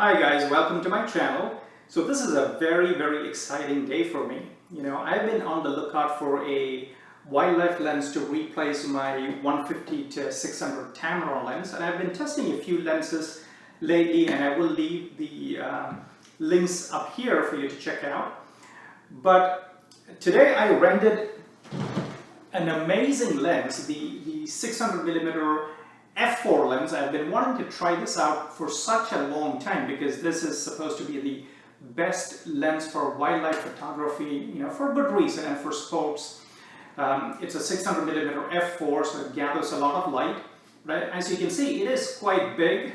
Hi guys, welcome to my channel. So this is a very exciting day for me. I've been on the lookout for a wildlife lens to replace my 150 to 600 Tamron lens, and I've been testing a few lenses lately, and I will leave the links up here for you to check out. But today I rented an amazing lens, the 600mm F4 lens. I've been wanting to try this out for such a long time because this is supposed to be the best lens for wildlife photography, for good reason and for sports. It's a 600mm F4, so it gathers a lot of light. Right? As you can see, it is quite big,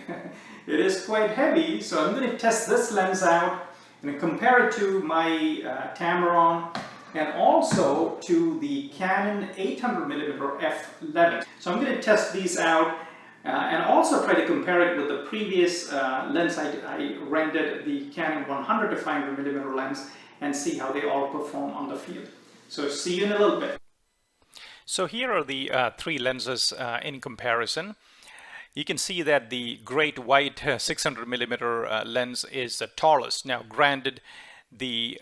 it is quite heavy, so I'm going to test this lens out and compare it to my Tamron and also to the Canon 800mm F11. So I'm going to test these out and also try to compare it with the previous lens I rented, the Canon 100 to 500mm lens, and see how they all perform on the field. So see you in a little bit. So here are the three lenses in comparison. You can see that the great white 600mm lens is the tallest. Now granted, the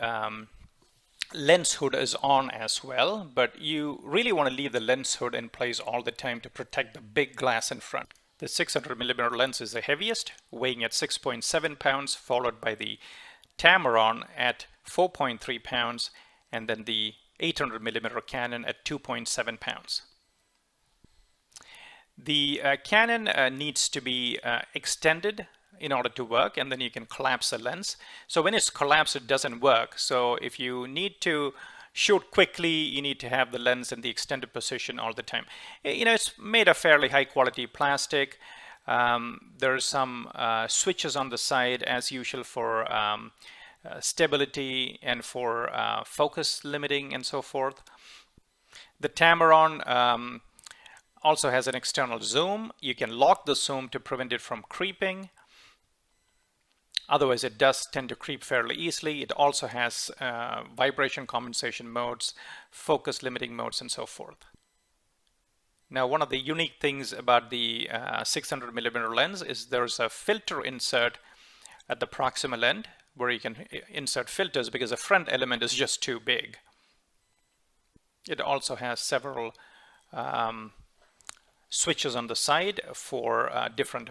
lens hood is on as well, but you really want to leave the lens hood in place all the time to protect the big glass in front. The 600mm lens is the heaviest, weighing at 6.7 pounds, followed by the Tamron at 4.3 pounds, and then the 800mm Canon at 2.7 pounds. The Canon needs to be extended in order to work, and then you can collapse the lens. So when it's collapsed, it doesn't work. So if you need to shoot quickly, you need to have the lens in the extended position all the time. It's made of fairly high quality plastic. There are some switches on the side as usual for stability and for focus limiting and so forth. The Tamron also has an external zoom. You can lock the zoom to prevent it from creeping. Otherwise, it does tend to creep fairly easily. It also has vibration compensation modes, focus limiting modes, and so forth. Now, one of the unique things about the 600mm lens is there's a filter insert at the proximal end where you can insert filters because the front element is just too big. It also has several switches on the side for different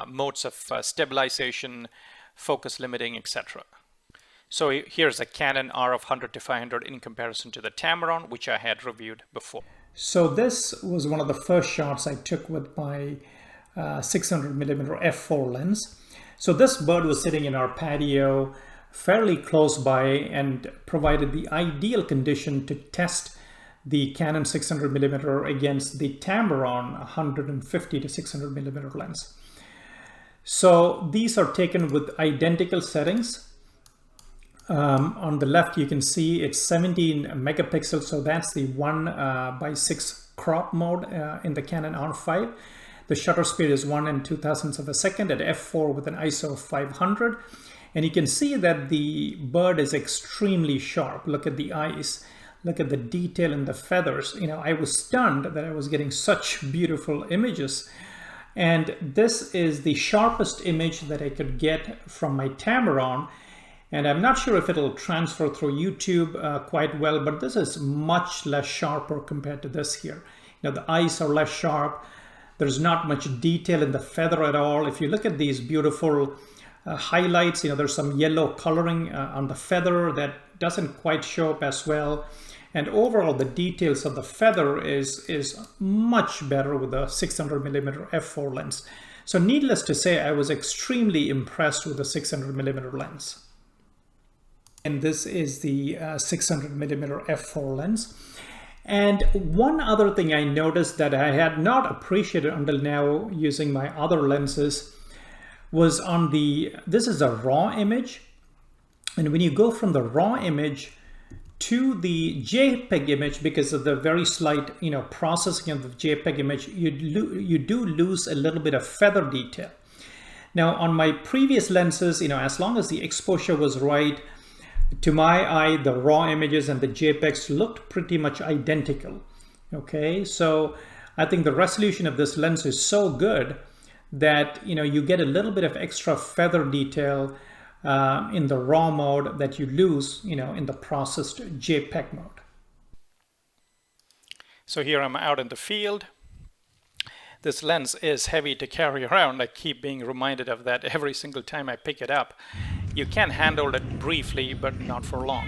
modes of stabilization, focus limiting, etc. So here's a Canon RF 100 to 500 in comparison to the Tamron, which I had reviewed before. So this was one of the first shots I took with my 600mm f4 lens. So this bird was sitting in our patio fairly close by and provided the ideal condition to test the Canon 600mm against the Tamron 150 to 600mm lens. So these are taken with identical settings. On the left, you can see it's 17 megapixels, so that's the 1:6 crop mode in the Canon R5. The shutter speed is 1 2,000ths of a second at f4 with an ISO of 500. And you can see that the bird is extremely sharp. Look at the eyes. Look at the detail in the feathers. I was stunned that I was getting such beautiful images. And this is the sharpest image that I could get from my Tamron. And I'm not sure if it'll transfer through YouTube quite well, but this is much less sharper compared to this here. The eyes are less sharp. There's not much detail in the feather at all. If you look at these beautiful highlights, there's some yellow coloring on the feather that doesn't quite show up as well. And overall, the details of the feather is much better with the 600mm f4 lens. So needless to say, I was extremely impressed with the 600mm lens. And this is the 600mm f4 lens. And one other thing I noticed that I had not appreciated until now using my other lenses was on this is a raw image. And when you go from the raw image to the JPEG image, because of the very slight processing of the JPEG image, you do lose a little bit of feather detail. Now on my previous lenses, as long as the exposure was right, to my eye, the raw images and the JPEGs looked pretty much identical. Okay, so I think the resolution of this lens is so good that you get a little bit of extra feather detail in the raw mode that you lose in the processed JPEG mode. So here I'm out in the field. This lens is heavy to carry around. I keep being reminded of that every single time I pick it up. You can handle it briefly, but not for long.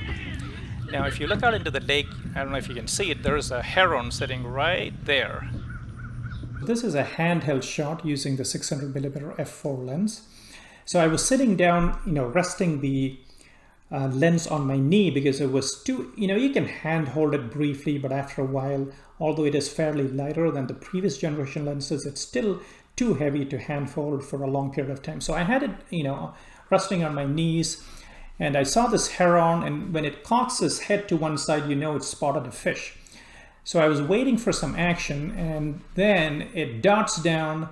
Now, if you look out into the lake, I don't know if you can see it, there's a heron sitting right there. This is a handheld shot using the 600mm f4 lens. So I was sitting down, resting the lens on my knee because it was too, you can handhold it briefly, but after a while, although it is fairly lighter than the previous generation lenses, it's still too heavy to handhold for a long period of time. So I had it, resting on my knees, and I saw this heron, and when it cocks its head to one side, it spotted a fish. So I was waiting for some action, and then it darts down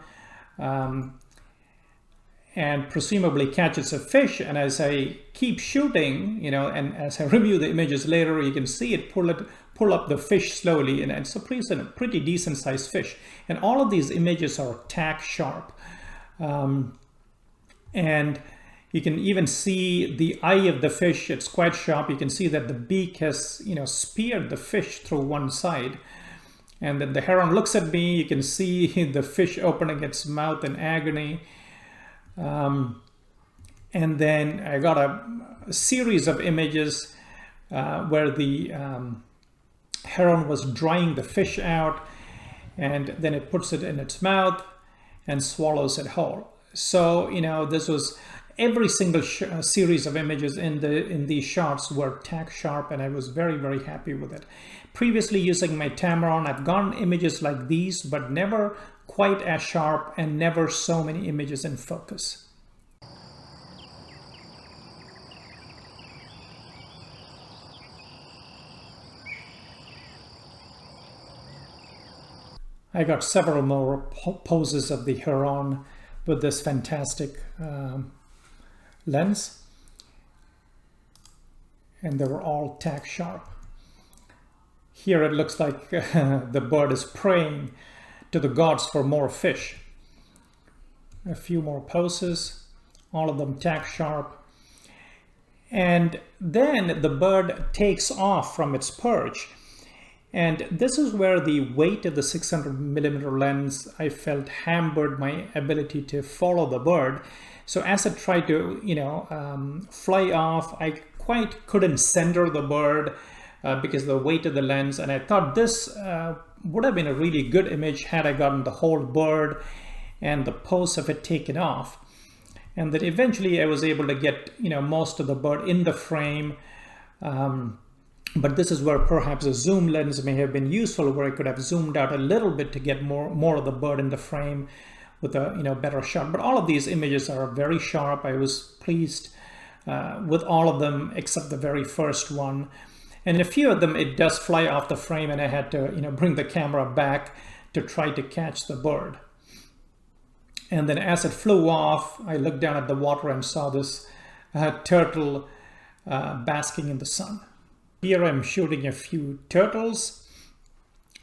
and presumably catches a fish. And as I keep shooting, and as I review the images later, you can see it pull up the fish slowly, and it's a pretty decent sized fish. And all of these images are tack sharp. And you can even see the eye of the fish. It's quite sharp. You can see that the beak has, speared the fish through one side. And then the heron looks at me. You can see the fish opening its mouth in agony. And then I got a series of images where the heron was drying the fish out, and then it puts it in its mouth and swallows it whole. So, this was every single series of images in these shots were tack sharp, and I was very, very happy with it. Previously, using my Tamron, I've gotten images like these, but never quite as sharp and never so many images in focus. I got several more poses of the heron with this fantastic lens, and they were all tack sharp. Here it looks like the bird is praying to the gods for more fish. A few more poses, all of them tack sharp. And then the bird takes off from its perch. And this is where the weight of the 600mm lens, I felt, hampered my ability to follow the bird. So as it tried to, fly off, I quite couldn't center the bird because of the weight of the lens. And I thought this would have been a really good image had I gotten the whole bird and the pose of it taken off. And then eventually I was able to get, most of the bird in the frame. But this is where perhaps a zoom lens may have been useful, where I could have zoomed out a little bit to get more of the bird in the frame with a better shot. But all of these images are very sharp. I was pleased with all of them except the very first one. And a few of them, it does fly off the frame, and I had to bring the camera back to try to catch the bird. And then as it flew off, I looked down at the water and saw this turtle basking in the sun. Here I'm shooting a few turtles.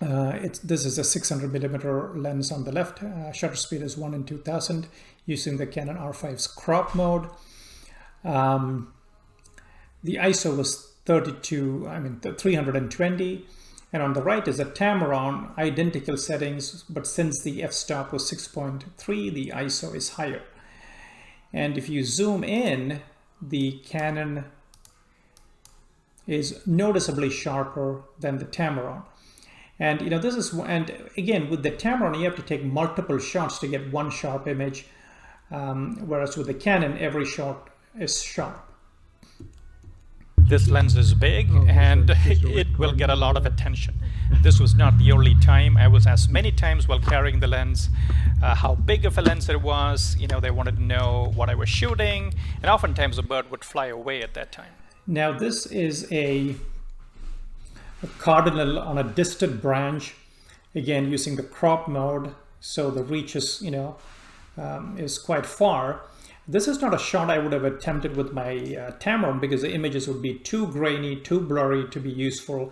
This is a 600mm lens on the left. Shutter speed is 1 in 2000 using the Canon R5's crop mode. The ISO was 320, and on the right is a Tamron, identical settings, but since the f-stop was 6.3, the ISO is higher. And if you zoom in, the Canon is noticeably sharper than the Tamron. And and again, with the Tamron, you have to take multiple shots to get one sharp image, whereas with the Canon, every shot is sharp. This lens is big, and it will get a lot of attention. This was not the only time. I was asked many times while carrying the lens how big of a lens it was. They wanted to know what I was shooting, and oftentimes a bird would fly away at that time. Now this is a cardinal on a distant branch, again using the crop mode, so the reach is is quite far. This is not a shot I would have attempted with my Tamron because the images would be too grainy, too blurry to be useful.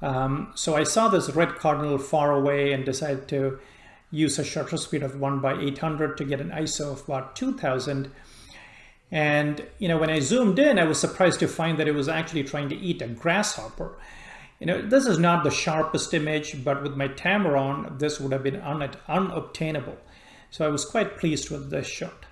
So I saw this red cardinal far away and decided to use a shutter speed of 1/800 to get an ISO of about 2000. And when I zoomed in, I was surprised to find that it was actually trying to eat a grasshopper. This is not the sharpest image, but with my Tamron, this would have been unobtainable. So I was quite pleased with this shot.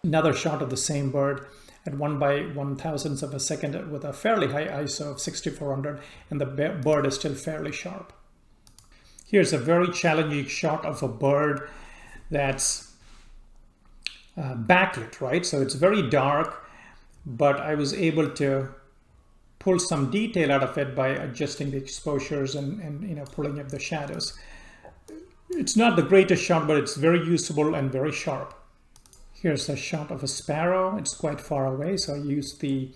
Another shot of the same bird at 1/1000th of a second with a fairly high ISO of 6400, and the bird is still fairly sharp. Here's a very challenging shot of a bird that's backlit, right? So it's very dark, but I was able to pull some detail out of it by adjusting the exposures and pulling up the shadows. It's not the greatest shot, but it's very usable and very sharp. Here's a shot of a sparrow. It's quite far away, so I used the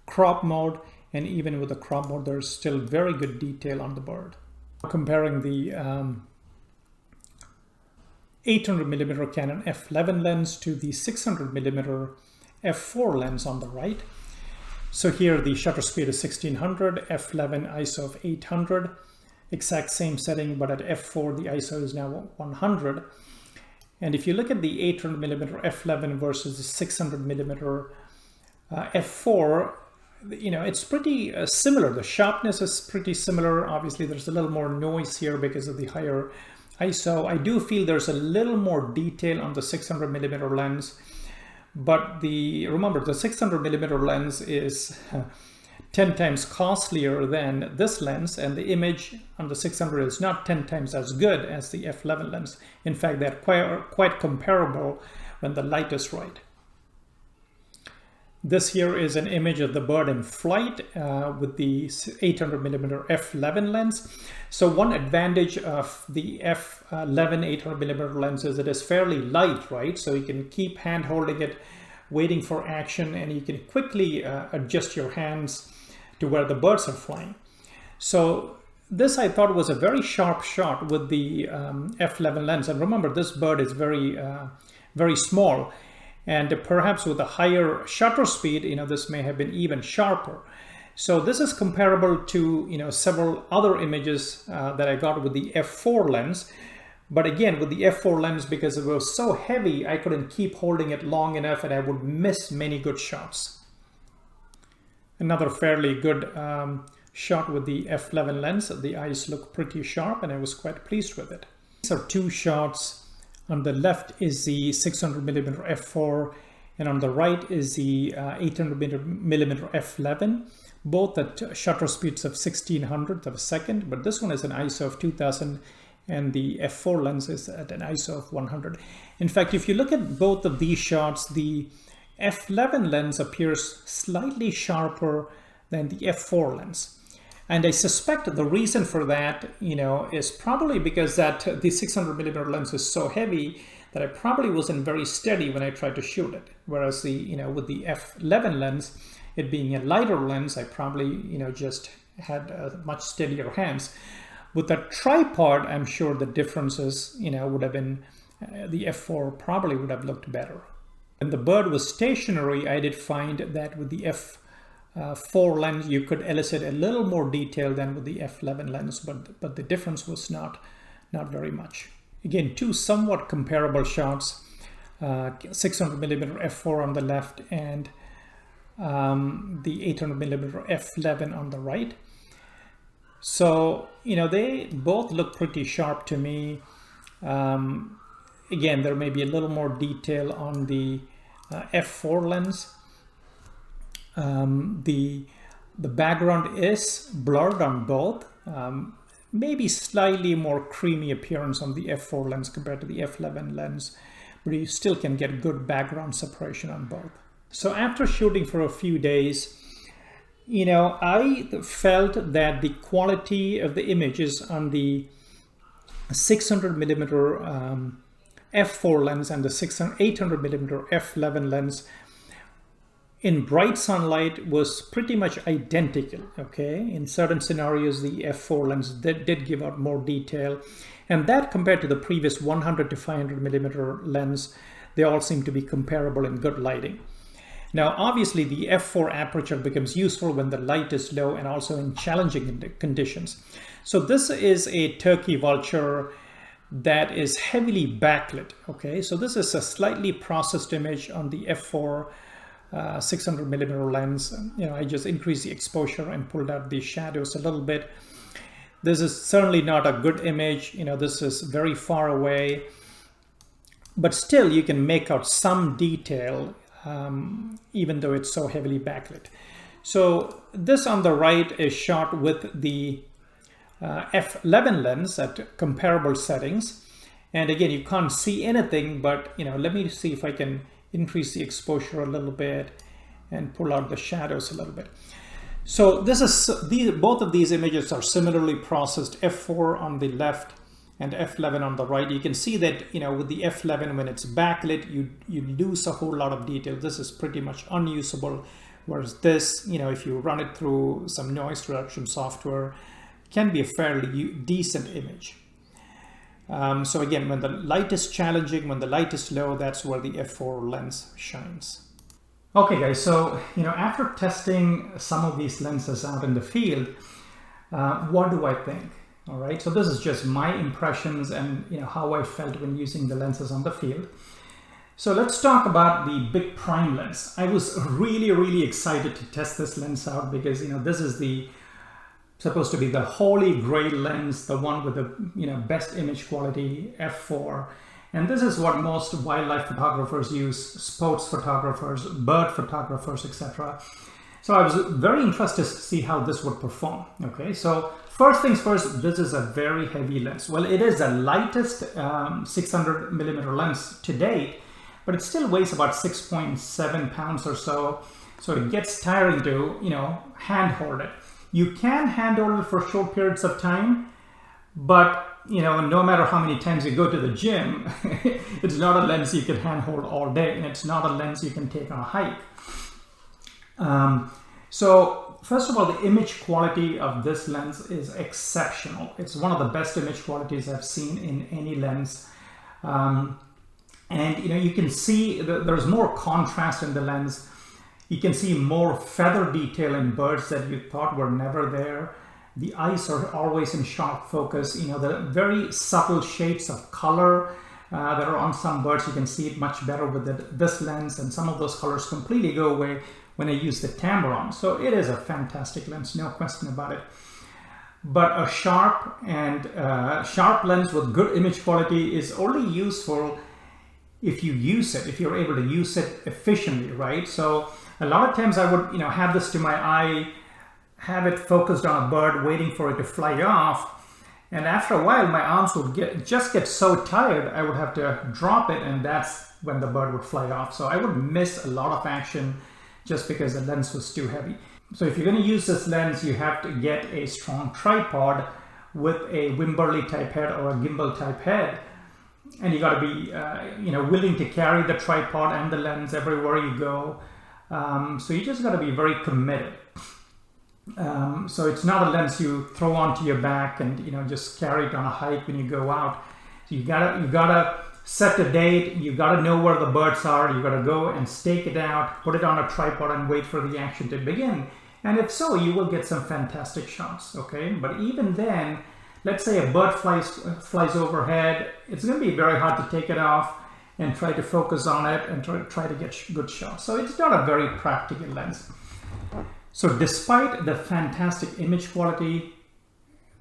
crop mode, and even with the crop mode, there's still very good detail on the bird. Comparing the 800mm Canon F11 lens to the 600mm f4 lens on the right. So here the shutter speed is 1600, F11 ISO of 800, exact same setting, but at f4 the ISO is now 100. And if you look at the 800mm f11 versus the 600mm f4, it's pretty similar. The sharpness is pretty similar. Obviously, there's a little more noise here because of the higher ISO. I do feel there's a little more detail on the 600mm lens, but remember, the 600mm lens is 10 times costlier than this lens, and the image on the 600 is not 10 times as good as the f11 lens. In fact, they're quite comparable when the light is right. This here is an image of the bird in flight with the 800mm f11 lens. So one advantage of the f11 800mm lens is it is fairly light, right? So you can keep hand holding it, waiting for action, and you can quickly adjust your hands to where the birds are flying. So this I thought was a very sharp shot with the f11 lens. And remember, this bird is very small, and perhaps with a higher shutter speed, this may have been even sharper. So this is comparable to several other images that I got with the f4 lens. But again, with the f4 lens, because it was so heavy, I couldn't keep holding it long enough, and I would miss many good shots. Another fairly good shot with the f11 lens. The eyes look pretty sharp, and I was quite pleased with it. These are two shots. On the left is the 600mm f4, and on the right is the 800mm f11, both at shutter speeds of 1600th of a second, but this one is an ISO of 2000, and the f4 lens is at an ISO of 100. In fact, if you look at both of these shots, the f11 lens appears slightly sharper than the f4 lens. And I suspect the reason for that, is probably because that the 600mm lens is so heavy that I probably wasn't very steady when I tried to shoot it. Whereas with the f11 lens, it being a lighter lens, I probably, just had much steadier hands. With a tripod, I'm sure the differences, would have been, the f4 probably would have looked better. When the bird was stationary, I did find that with the f4 lens, you could elicit a little more detail than with the f11 lens, but the difference was not very much. Again, two somewhat comparable shots, 600mm f4 on the left and the 800mm f11 on the right. So, they both look pretty sharp to me. Again, there may be a little more detail on the f4 lens. The background is blurred on both. Maybe slightly more creamy appearance on the f4 lens compared to the f11 lens, but you still can get good background separation on both. So after shooting for a few days, I felt that the quality of the images on the 600mm f4 lens and the 800mm f11 lens in bright sunlight was pretty much identical, okay? In certain scenarios, the f4 lens did give out more detail, and that compared to the previous 100 to 500mm lens, they all seem to be comparable in good lighting. Now, obviously, the f4 aperture becomes useful when the light is low and also in challenging conditions. So this is a turkey vulture that is heavily backlit. Okay, so this is a slightly processed image on the f4 600mm lens. I just increased the exposure and pulled out the shadows a little bit. This is certainly not a good image. This is very far away, but still you can make out some detail even though it's so heavily backlit. So this on the right is shot with the F11 lens at comparable settings. And again, you can't see anything, but let me see if I can increase the exposure a little bit and pull out the shadows a little bit. So this is both of these images are similarly processed, f4 on the left and f11 on the right. You can see that with the f11, when it's backlit, you lose a whole lot of detail. This is pretty much unusable, whereas this, if you run it through some noise reduction software, can be a fairly decent image. So again, when the light is challenging, when the light is low, that's where the f4 lens shines. Okay guys, so after testing some of these lenses out in the field, what do I think? All right, so this is just my impressions and how I felt when using the lenses on the field. So let's talk about the big prime lens. I was really excited to test this lens out because this is supposed to be the holy grail lens, the one with the best image quality, f4. And this is what most wildlife photographers use, sports photographers, bird photographers, etc. So I was very interested to see how this would perform. Okay, so first things first, this is a very heavy lens. Well, it is the lightest 600mm lens to date, but it still weighs about 6.7 pounds or so. So it gets tiring to, hand hold it. You can hand hold it for short periods of time, but no matter how many times you go to the gym, it's not a lens you can hand hold all day, and it's not a lens you can take on a hike. So first of all, the image quality of this lens is exceptional. It's one of the best image qualities I've seen in any lens. And you can see there's more contrast in the lens. You can see more feather detail in birds that you thought were never there. The eyes are always in sharp focus. The very subtle shades of color that are on some birds, you can see it much better with this lens, and some of those colors completely go away when I use the Tamron. So it is a fantastic lens, no question about it. But a sharp lens with good image quality is only useful if you use it, if you're able to use it efficiently, right? So a lot of times I would, have this to my eye, have it focused on a bird, waiting for it to fly off. And after a while, my arms would just get so tired, I would have to drop it, and that's when the bird would fly off. So I would miss a lot of action just because the lens was too heavy. So if you're going to use this lens, you have to get a strong tripod with a Wimberley type head or a gimbal type head. And you got to be, willing to carry the tripod and the lens everywhere you go. So you just got to be very committed. So it's not a lens you throw onto your back and just carry it on a hike when you go out. So you gotta set a date. You gotta know where the birds are. You gotta go and stake it out, put it on a tripod, and wait for the action to begin. And if so, you will get some fantastic shots. Okay, but even then, let's say a bird flies overhead, it's going to be very hard to take it off and try to focus on it and try to get good shots. So it's not a very practical lens. So despite the fantastic image quality,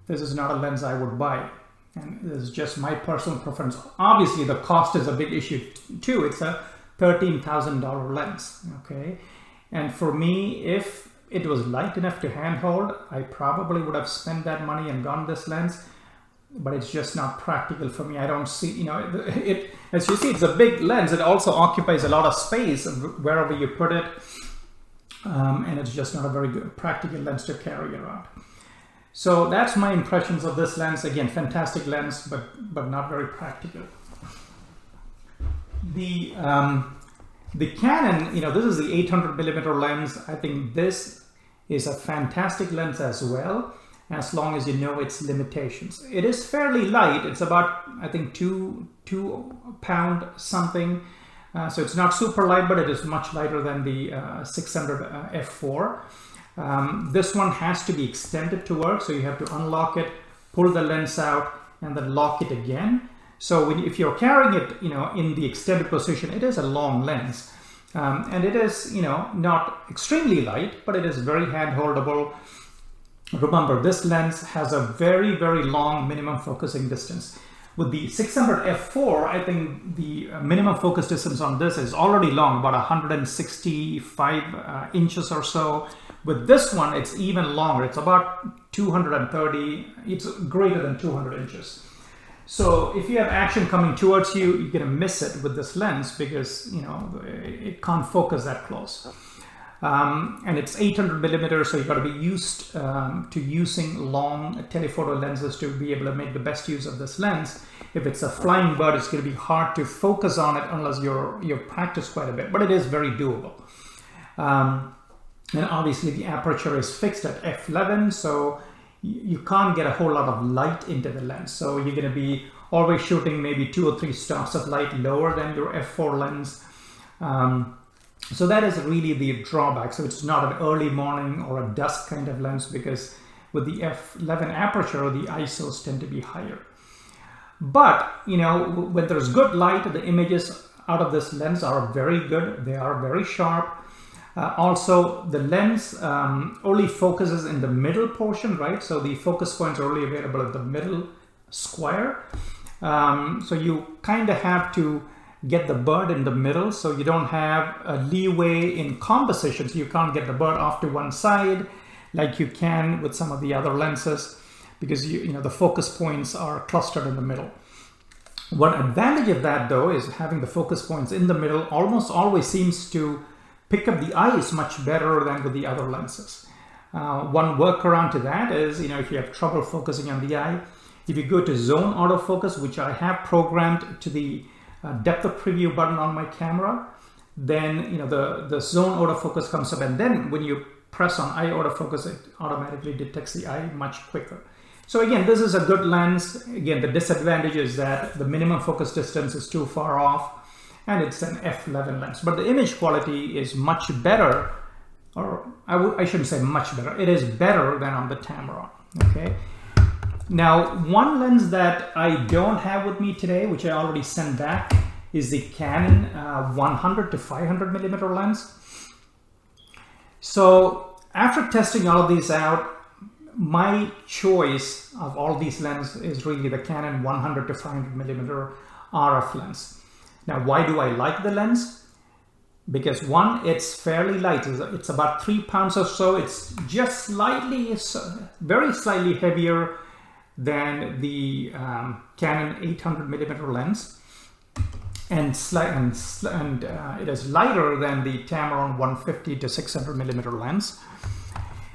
this is not a lens I would buy. And this is just my personal preference. Obviously, the cost is a big issue too. It's a $13,000 lens, okay? And for me, if it was light enough to handhold, I probably would have spent that money and gone this lens, but it's just not practical for me. I don't see, as you see, it's a big lens. It also occupies a lot of space wherever you put it. And it's just not a very good practical lens to carry around. So that's my impressions of this lens. Again, fantastic lens, but not very practical. The Canon, this is the 800mm lens. I think this is a fantastic lens as well, as long as you know its limitations. It is fairly light. It's about, I think, 2 pound something, So it's not super light, but it is much lighter than the 600 f4. This one has to be extended to work, so you have to unlock it, pull the lens out, and then lock it again. So if you're carrying it, in the extended position, it is a long lens. And it is, not extremely light, but it is very hand-holdable. Remember, this lens has a very, very long minimum focusing distance. With the 600 f4, I think the minimum focus distance on this is already long, about 165 inches or so. With this one, it's even longer. It's about 230, it's greater than 200 inches. So if you have action coming towards you, you're going to miss it with this lens because, it can't focus that close. And it's 800 millimeters, so you've got to be used to using long telephoto lenses to be able to make the best use of this lens. If it's a flying bird, it's going to be hard to focus on it unless you've practiced quite a bit, but it is very doable. And obviously the aperture is fixed at F11, so you can't get a whole lot of light into the lens. So you're going to be always shooting maybe 2 or 3 stops of light lower than your f4 lens. So that is really the drawback. So it's not an early morning or a dusk kind of lens, because with the f11 aperture, the ISOs tend to be higher. But, when there's good light, the images out of this lens are very good. They are very sharp. Also, the lens only focuses in the middle portion, right? So the focus points are only available at the middle square. So you kind of have to get the bird in the middle, so you don't have a leeway in composition. So you can't get the bird off to one side like you can with some of the other lenses, because the focus points are clustered in the middle. One advantage of that, though, is having the focus points in the middle almost always seems to pick up the eyes much better than with the other lenses. One workaround to that is, if you have trouble focusing on the eye, if you go to zone autofocus, which I have programmed to the depth of preview button on my camera, then the zone autofocus comes up, and then when you press on eye autofocus, it automatically detects the eye much quicker. So again, this is a good lens. Again, the disadvantage is that the minimum focus distance is too far off, and it's an f11 lens. But the image quality is much better, or I shouldn't say much better, it is better than on the Tamron, okay? Now, one lens that I don't have with me today, which I already sent back, is the Canon 100 to 500 millimeter lens. So after testing all of these out, my choice of all these lenses is really the Canon 100 to 500 millimeter RF lens. Now, why do I like the lens? Because one, it's fairly light. It's about 3 pounds or so. It's just very slightly heavier than the Canon 800 millimeter lens, and it is lighter than the Tamron 150 to 600 millimeter lens.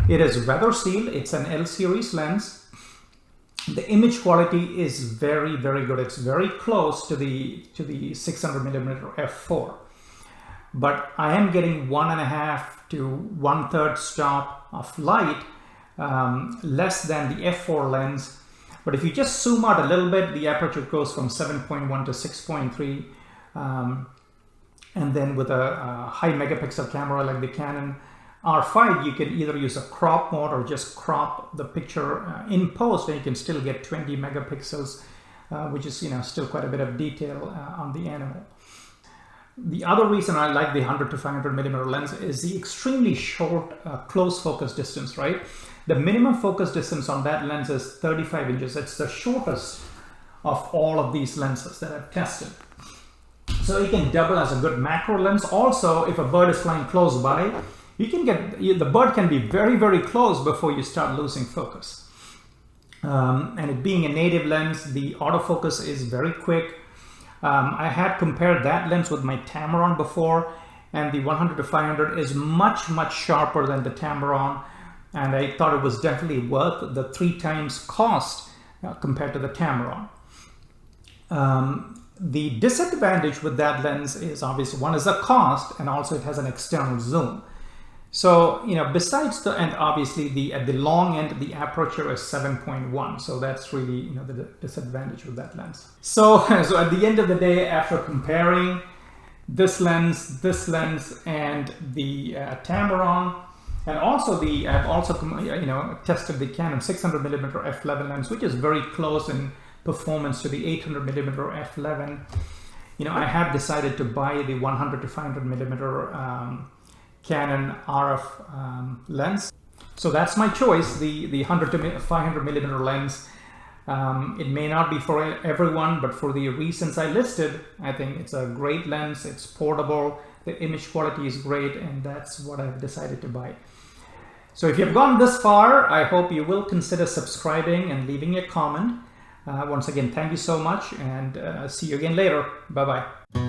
It is weather sealed. It's an L series lens. The image quality is very, very good. It's very close to the 600 millimeter f4, but I am getting 1.5 to 1/3 stop of light less than the f4 lens. But if you just zoom out a little bit, the aperture goes from 7.1 to 6.3. And then with a high megapixel camera like the Canon R5, you can either use a crop mode or just crop the picture in post, and you can still get 20 megapixels, which is still quite a bit of detail on the animal. The other reason I like the 100 to 500 millimeter lens is the extremely short close focus distance, right? The minimum focus distance on that lens is 35 inches. It's the shortest of all of these lenses that I've tested. So it can double as a good macro lens. Also, if a bird is flying close by, the bird can be very, very close before you start losing focus. And it being a native lens, the autofocus is very quick. I had compared that lens with my Tamron before, and the 100 to 500 is much, much sharper than the Tamron. And I thought it was definitely worth the 3 times cost compared to the Tamron. The disadvantage with that lens is obviously, one is the cost, and also it has an external zoom. So, besides and obviously at the long end, the aperture is 7.1. So that's really, the disadvantage with that lens. So at the end of the day, after comparing this lens, and the Tamron, and also I've also tested the Canon 600mm f11 lens, which is very close in performance to the 800mm f11. I have decided to buy the 100 to 500mm Canon RF lens. So that's my choice, the 100 to 500mm lens. It may not be for everyone, but for the reasons I listed, I think it's a great lens. It's portable, the image quality is great, and that's what I've decided to buy. So if you've gone this far, I hope you will consider subscribing and leaving a comment. Once again, thank you so much, and see you again later. Bye-bye.